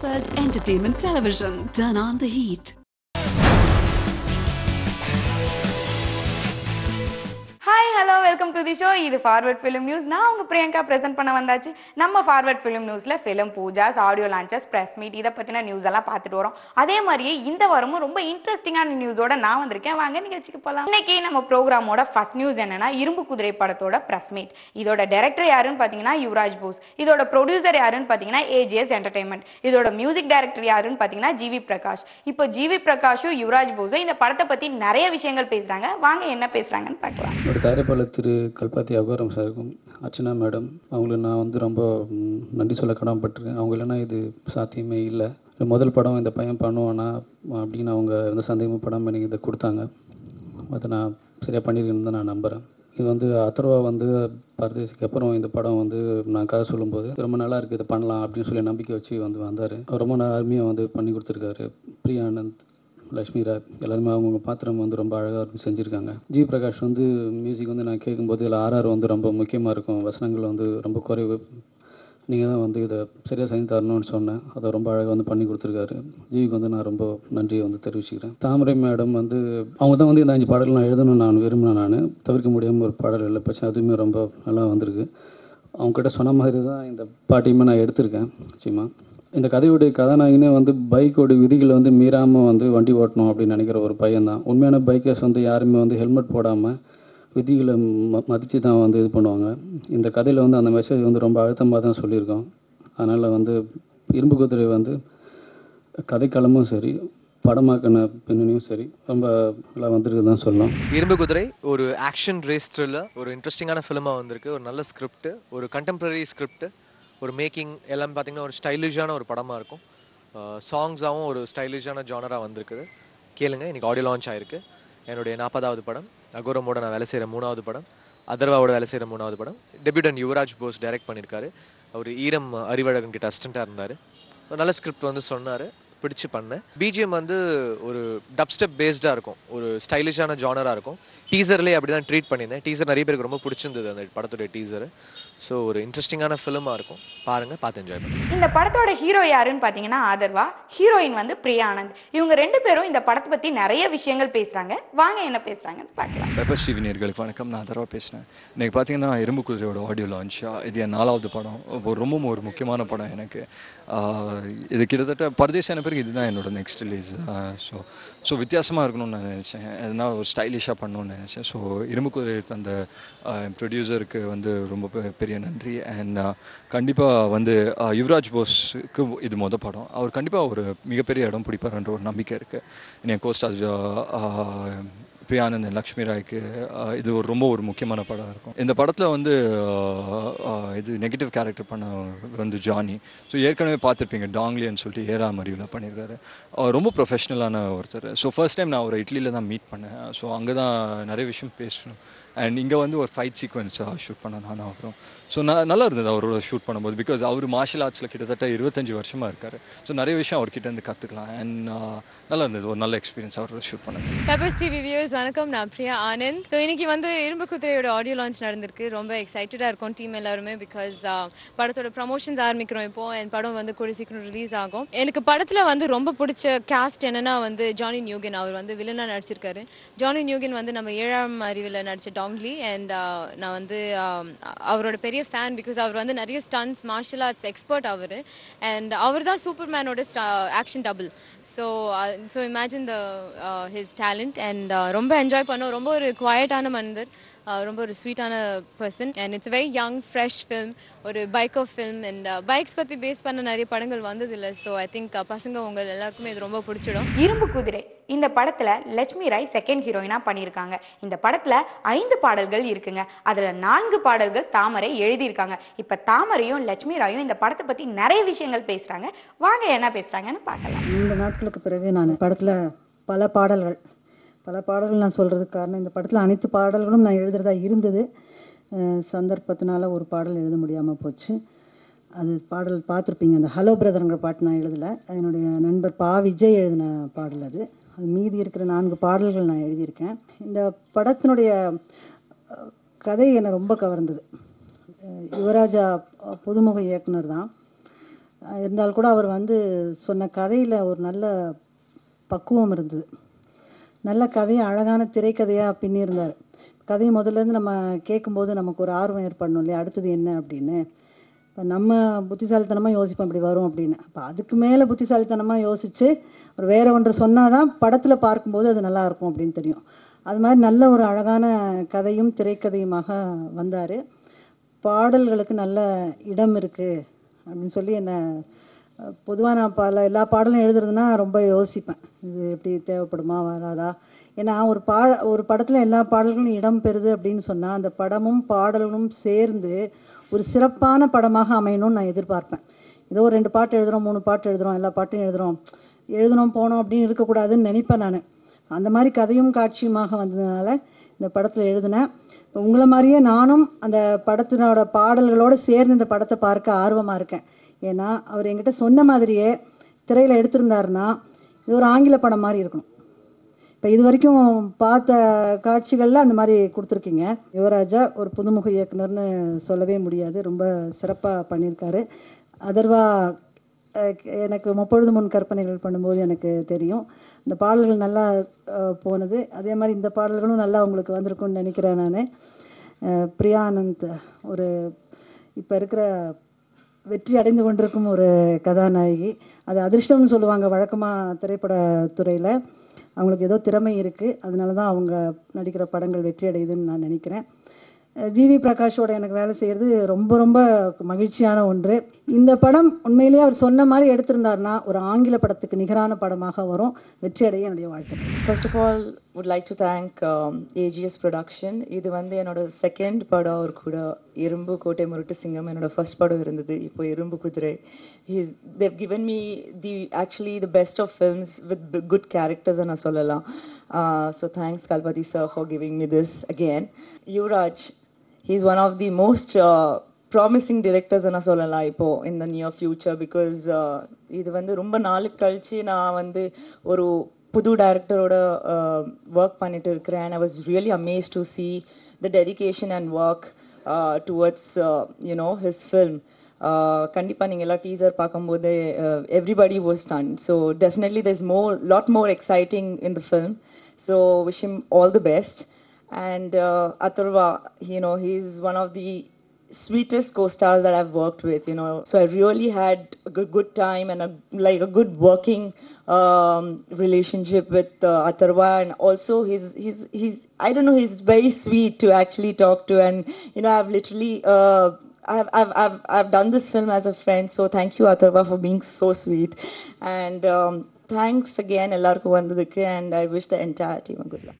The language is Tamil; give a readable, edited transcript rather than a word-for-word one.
first entertainment television. Turn on the heat. Hi, hello, welcome to the show. இது Forward Film News. நான் உங்க பிரியங்கா பிரசன்ட் பண்ண வந்தாச்சு. நம்ம Forward Film Newsல film Pooja's, audio launches, press meet இத பத்தின நியூஸ் எல்லாம் பார்த்துட்டு வரோம். அதே மாதிரியே இந்த வாரமும் ரொம்ப இன்ட்ரெஸ்டிங்கான நியூஸோட நான் வந்திருக்கேன். வாங்க நிகழ்ச்சிக்கு போலாம். இன்னைக்கு நம்ம ப்ரோகிராமோட ஃபர்ஸ்ட் நியூஸ் என்னன்னா இரும்பு குதிரை படத்தோட பிரஸ் மீட். இதோட டைரக்டர் யாருன்னு பாத்தீங்கன்னா யுவராஜ் போஸ். இதோட ப்ரொடியூசர் யாருன்னு பாத்தீங்கன்னா AGS என்டர்டெயின்மெண்ட். இதோட மியூசிக் டைரக்டர் யாருன்னு பாத்தீங்கன்னா GV பிரகாஷ். இப்போ GV பிரகாஷும் யுவராஜ் போஸும் இந்த படத்தை பத்தி நிறைய விஷயங்கள் பேசுறாங்க. வாங்க என்ன பேசுறாங்கன்னு பார்க்கலாம். தயாரிப்பாளர் திரு கல்பாத்தி அகோரம் சாருக்கும் அர்ச்சனா மேடம் அவங்களுக்கு நான் ரொம்ப நன்றி சொல்ல கடமைப்பட்டிருக்கேன். அவங்க இல்லைன்னா இது சாத்தியமே இல்லை. முதல் படம் இந்த பையன் பண்ணுவானா அப்படின்னு அவங்க எந்த சந்தேகமும் படம் எனக்கு இதை கொடுத்தாங்க. அதை நான் சரியாக பண்ணியிருக்கேன்னு தான் நான் நம்புகிறேன். இது அதர்வா பரதேசிக்கு அப்புறம் இந்த படம் நான் கதை சொல்லும்போது ரொம்ப நல்லா இருக்குது, இதை பண்ணலாம் அப்படின்னு சொல்லி நம்பிக்கை வச்சு வந்தார். அவர் ரொம்ப அருமையாக பண்ணி கொடுத்துருக்காரு. பிரியானந்த், லக்ஷ்மி ராஜ் எல்லாருமே அவங்கவுங்க பாத்திரம் ரொம்ப அழகாக செஞ்சுருக்காங்க. ஜி பிரகாஷ் மியூசிக் நான் கேட்கும்போது இதில் RR ரொம்ப முக்கியமாக இருக்கும். வசனங்கள் ரொம்ப குறைவு. நீங்கள் தான் இதை சரியாக செஞ்சு தரணும்னு சொன்னேன். அதை ரொம்ப அழகாக பண்ணி கொடுத்துருக்காரு. ஜிவிக்கு நான் ரொம்ப நன்றியை தெரிவிச்சுக்கிறேன். தாமரை மேடம் அவங்க தான் இந்த 5 பாடல் நான் எழுதணும்னு நான் விரும்பினேன். நான் தவிர்க்க முடியாமல் ஒரு பாடல் இல்லை பிரச்சனை, அதுவுமே ரொம்ப நல்லா வந்திருக்கு. அவங்ககிட்ட சொன்ன மாதிரி தான் இந்த பாட்டையுமே நான் எடுத்திருக்கேன். நிச்சயமாக இந்த கதையுடைய கதாநாயகனே பைக்கோட விதிகளை மீறாமல் வண்டி ஓட்டணும் அப்படின்னு நினைக்கிற ஒரு பையன் தான். உண்மையான பைக்கர்ஸ் யாருமே ஹெல்மெட் போடாமல் விதிகளை மதித்து தான் இது பண்ணுவாங்க. இந்த கதையில் அந்த மெசேஜ் ரொம்ப அழுத்தமாக தான் சொல்லியிருக்கோம். அதனால் இரும்பு குதிரை கதைக்களமும் சரி, படமாக்கின பின்னணியும் சரி ரொம்ப நல்லா வந்திருக்கு தான் சொல்லலாம். இரும்பு குதிரை ஒரு ஆக்ஷன் ரேஸ் த்ரில்லர், ஒரு இன்ட்ரெஸ்டிங்கான ஃபிலிமாக வந்திருக்கு. ஒரு நல்ல ஸ்கிரிப்ட், ஒரு கண்டெம்பரரி ஸ்கிரிப்ட், ஒரு மேக்கிங் எல்லாம் பார்த்தீங்கன்னா ஒரு ஸ்டைலிஷான ஒரு படமாக இருக்கும். சாங்ஸாகவும் ஒரு ஸ்டைலிஷான ஜானராக வந்திருக்குது. கேளுங்க, இன்னைக்கு ஆடியோ லான்ச் ஆயிருக்கு. என்னுடைய 40வது படம், அகோரமோட நான் வேலை செய்கிற 3வது படம், அதர்வாவோட வேலை செய்கிற 3வது படம். டெபியூட்டன் யுவராஜ் போஸ் டைரக்ட் பண்ணியிருக்காரு. அவர் ஈரம் அறிவழகன் கிட்ட அசிஸ்டண்ட்டாக இருந்தார். ஒரு நல்ல ஸ்கிரிப்ட் சொன்னார், பிடிச்சு பண்ணேன். பிஜிஎம் ஒரு டப்ஸ்டெப் பேஸ்டாக இருக்கும், ஒரு ஸ்டைலிஷான ஜானராக இருக்கும். டீசர்லேயே அப்படி தான் ட்ரீட் பண்ணியிருந்தேன். டீசர் நிறைய பேருக்கு ரொம்ப பிடிச்சிருந்தது அந்த படத்துடைய டீசர். ஸோ ஒரு இன்ட்ரெஸ்டிங்கான ஃபிலிமாக இருக்கும், பாருங்கள், பார்த்து என்ஜாய் பண்ணுங்கள். இந்த படத்தோட ஹீரோ யாருன்னு பார்த்தீங்கன்னா ஆதர்வா, ஹீரோயின் பிரியானந்த். இவங்க 2 பேரும் இந்த படத்தை பற்றி நிறைய விஷயங்கள் பேசுகிறாங்க. வாங்க என்ன பேசுகிறாங்கன்னு பார்க்கலாம். பெப்பர் டிவி நேயர்களுக்கு வணக்கம், நான் ஆதர்வா பேசுகிறேன். இன்றைக்கி பார்த்தீங்கன்னா இரும்பு குதிரையோட ஆடியோ லான்ச். இது என் 4வது படம். ரொம்பவும் ஒரு முக்கியமான படம் எனக்கு. இது கிட்டத்தட்ட பரதேசியான பிறகு இதுதான் என்னோட நெக்ஸ்ட் ரிலீஸ். ஸோ வித்தியாசமாக இருக்கணும்னு நான் நினச்சேன். எதனா ஒரு ஸ்டைலிஷாக பண்ணணும்னு நினச்சேன். ஸோ இரும்பு குதிரை அந்த ப்ரொடியூசருக்கு ரொம்ப பெரிய நன்றி. அண்ட் கண்டிப்பாக யுவராஜ் போஸுக்கு இது மொதல் படம். அவர் கண்டிப்பாக ஒரு மிகப்பெரிய இடம் பிடிப்பார்ன்ற ஒரு நம்பிக்கை இருக்குது. என் கோஸ்டார் பிரியானந்த், லக்ஷ்மி ராய்க்கு இது ரொம்ப ஒரு முக்கியமான படம் இருக்கும். இந்த படத்தில் இது நெகட்டிவ் கேரக்டர் பண்ண ஜானி. ஸோ ஏற்கனவே பார்த்துருப்பீங்க, டாங்லின்னு சொல்லிட்டு ஏறாம் அறிவில் பண்ணியிருக்காரு. ரொம்ப ப்ரொஃபஷ்னலான ஒருத்தர். ஸோ ஃபர்ஸ்ட் டைம் நான் ஒரு இட்லியில் தான் மீட் பண்ணேன். ஸோ அங்கே தான் நிறைய விஷயம் பேசணும். அண்ட் இங்கே ஒரு ஃபைட் சீக்வன்ஸ் ஷூட் பண்ண நானும் அப்புறம். ஸோ நல்லா இருந்தது அவரோட ஷூட் பண்ணும்போது. பிகாஸ் அவர் மார்ஷல் ஆர்ட்ஸில் கிட்டத்தட்ட 25 வருஷமாக இருக்கார். ஸோ நிறைய விஷயம் அவர்கிட்ட இருந்து கற்றுக்கலாம். அண்ட் நல்லா இருந்தது, ஒரு நல்ல எக்ஸ்பீரியன்ஸ் அவரோட ஷூட் பண்ணது. பெப்பர் டிவி வியூவர்ஸ் வணக்கம், நான் பிரியா ஆனந்த். ஸோ இன்னைக்கு இரும்பு குதிரையோட ஆடியோ லான்ச் நடந்திருக்கு. ரொம்ப எக்ஸைட்டடாக இருக்கும் டீம் எல்லாருமே. பிகாஸ் படத்தோட ப்ரமோஷன்ஸ் ஆரம்பிக்கிறோம் இப்போ. என் படம் கூடிய சீக்கிரம் ரிலீஸ் ஆகும். எனக்கு படத்தில் ரொம்ப பிடிச்ச கேஸ்ட் என்னன்னா ஜானி நியூகன். அவர் வில்லனாக நடிச்சிருக்காரு. ஜானி நியூகன் நம்ம ஏழாம் அறிவில் நடிச்ச டாங்லி. அண்ட் நான் அவரோட பெரிய ஃபேன். பிகாஸ் அவர் நிறைய ஸ்டன்ஸ், மார்ஷல் ஆர்ட்ஸ் எக்ஸ்பர்ட் அவர். அண்ட் அவர் தான் சூப்பர்மேனோட action double. So imagine his talent. And ரொம்ப என்ஜாய் பண்ணோம். ரொம்ப ஒரு குவாய்ட்டான மனிதர், ரொம்ப ஒரு ஸ்வீட்டான person. And it's very young fresh film, ஒரு பைக்கர் ஃபில்ம். அண்ட் பைக்ஸ் பற்றி பேஸ் பண்ண நிறைய படங்கள் வந்ததில்லை. ஸோ ஐ திங்க் பசங்க உங்கள் எல்லாருக்குமே இது ரொம்ப பிடிச்சிடும். இரும்பு குதிரை இந்த படத்துல லட்சுமி ராய் செகண்ட் ஹீரோயினா பண்ணியிருக்காங்க. இந்த படத்துல 5 பாடல்கள் இருக்குங்க. அதுல 4 பாடல்கள் தாமரை எழுதியிருக்காங்க. இப்ப தாமரையும் லட்சுமி ராயும் இந்த படத்தை பத்தி நிறைய விஷயங்கள் பேசுறாங்க. வாங்க என்ன பேசுறாங்கன்னு பார்க்கலாம். நீண்ட நாட்களுக்கு பிறகு நான் படத்துல பல பாடல்கள் நான் சொல்றதுக்கு காரணம், இந்த படத்துல அனைத்து பாடல்களும் நான் எழுதுறதா இருந்தது. சந்தர்ப்பத்தினால ஒரு பாடல் எழுத முடியாம போச்சு. அது பாடல் பார்த்துருப்பீங்க, அந்த ஹலோ பிரதர்ங்கிற பாட்டு நான் எழுதலை. என்னுடைய நண்பர் விஜய் எழுதின பாடல் அது. மீதி இருக்கிற 4 பாடல்கள் நான் எழுதியிருக்கேன். இந்த படத்தினுடைய கதை என்னை ரொம்ப கவர்ந்தது. யுவராஜா புதுமுக இயக்குனர் தான். இருந்தால் கூட அவர் வந்து சொன்ன கதையில் ஒரு நல்ல பக்குவம் இருந்தது. நல்ல கதையை அழகான திரைக்கதையாக பின்னியிருந்தார். கதையை முதல்லேருந்து நம்ம கேட்கும்போது நமக்கு ஒரு ஆர்வம் ஏற்படணும் இல்லையா, அடுத்தது என்ன அப்படின்னு. இப்போ நம்ம புத்திசாலித்தனமாக யோசிப்போம் இப்படி வரும் அப்படின்னு. அப்போ அதுக்கு மேலே புத்திசாலித்தனமாக யோசித்து ஒரு வேற ஒன்று சொன்னால் தான் படத்தில் பார்க்கும்போது அது நல்லா இருக்கும் அப்படின்னு தெரியும். அது மாதிரி நல்ல ஒரு அழகான கதையும் திரைக்கதையுமாக வந்தார். பாடல்களுக்கு நல்ல இடம் இருக்குது அப்படின்னு சொல்லி என்ன பொதுவாக நான் எல்லா பாடலும் எழுதுறதுன்னா ரொம்ப யோசிப்பேன், இது எப்படி தேவைப்படுமா வராதா. ஏன்னா ஒரு படத்தில் எல்லா பாடல்களும் இடம் பெறுது அப்படின்னு சொன்னால் அந்த படமும் பாடல்களும் சேர்ந்து ஒரு சிறப்பான படமாக அமையணும்னு நான் எதிர்பார்ப்பேன். ஏதோ ஒரு 2 பாட்டு எழுதுகிறோம், 3 பாட்டு எழுதுகிறோம், எல்லா பாட்டையும் எழுதணும் போனோம் அப்படின்னு இருக்கக்கூடாதுன்னு நினைப்பேன் நான். அந்த மாதிரி கதையும் காட்சியுமாக வந்ததுனால இந்த படத்தில் எழுதினேன். உங்களை மாதிரியே நானும் அந்த படத்தினோட பாடல்களோடு சேர்ந்து இந்த படத்தை பார்க்க ஆர்வமாக இருக்கேன். ஏன்னா அவர் என்கிட்ட சொன்ன மாதிரியே திரையில் எடுத்திருந்தாருன்னா இது ஒரு ஆங்கில படம் மாதிரி இருக்கணும். இப்போ இது வரைக்கும் பார்த்த காட்சிகளில் அந்த மாதிரி கொடுத்துருக்கீங்க. யுவராஜா ஒரு புதுமுக இயக்குனர்னு சொல்லவே முடியாது, ரொம்ப சிறப்பாக பண்ணியிருக்காரு. அதர்வா எனக்கு 30 முன் கற்பனைகள் பண்ணும்போது எனக்கு தெரியும் இந்த பாடல்கள் நல்லா போனது. அதே மாதிரி இந்த பாடல்களும் நல்லா உங்களுக்கு வந்திருக்கும்னு நினைக்கிறேன் நான். பிரியா ஆனந்த் ஒரு இப்போ இருக்கிற வெற்றி அடைந்து கொண்டிருக்கும் ஒரு கதாநாயகி. அது அதிர்ஷ்டம்னு சொல்லுவாங்க வழக்கமாக திரைப்படத்துறையில். அவங்களுக்கு ஏதோ திறமை இருக்குது, அதனால தான் அவங்க நடிக்கிற படங்கள் வெற்றி அடையுதுன்னு நான் நினைக்கிறேன். ஜிவி பிரகாஷோட எனக்கு வேலை செய்கிறது ரொம்ப ரொம்ப மகிழ்ச்சியான ஒன்று. இந்த படம் உண்மையிலேயே அவர் சொன்ன மாதிரி எடுத்திருந்தாருன்னா ஒரு ஆங்கில படத்துக்கு நிகரான படமாக வரும். வெற்றி அடைய என்னுடைய வாழ்க்கை. First of all, would like to thank AGS Production. இது வந்து என்னோட செகண்ட் படம். அவர் கூட இரும்பு கோட்டை முரட்டு சிங்கம் என்னோட ஃபர்ஸ்ட் படம் இருந்தது, இப்போ இரும்பு குதிரை. They've given me actually the best of films with good characters நான் சொல்லலாம். So thanks Kalpati sir for giving me this again. Yuvraj, he's one of the most promising directors நான் சொல்லலாம் இப்போ in the near future, because இது வந்து ரொம்ப நாளுக்கு கழிச்சு நான் வந்து ஒரு புது டைரக்டரோட ஒர்க் பண்ணிட்டு இருக்கிறேன். I was really amazed to see the dedication and work towards his film. கண்டிப்பா நீங்க எல்லாம் டீசர் பார்க்கும்போது everybody was stunned. So definitely there's lot more exciting in the film. So wish him all the best. And Atharva, he's one of the sweetest co-stars that I've worked with, so I really had a good time and a good working relationship with Atharva. And also he's I don't know, he's very sweet to actually talk to. And I've literally I've done this film as a friend, so thank you Atharva for being so sweet. And thanks again ellarku vandadukku, and I wish the entire team a good luck.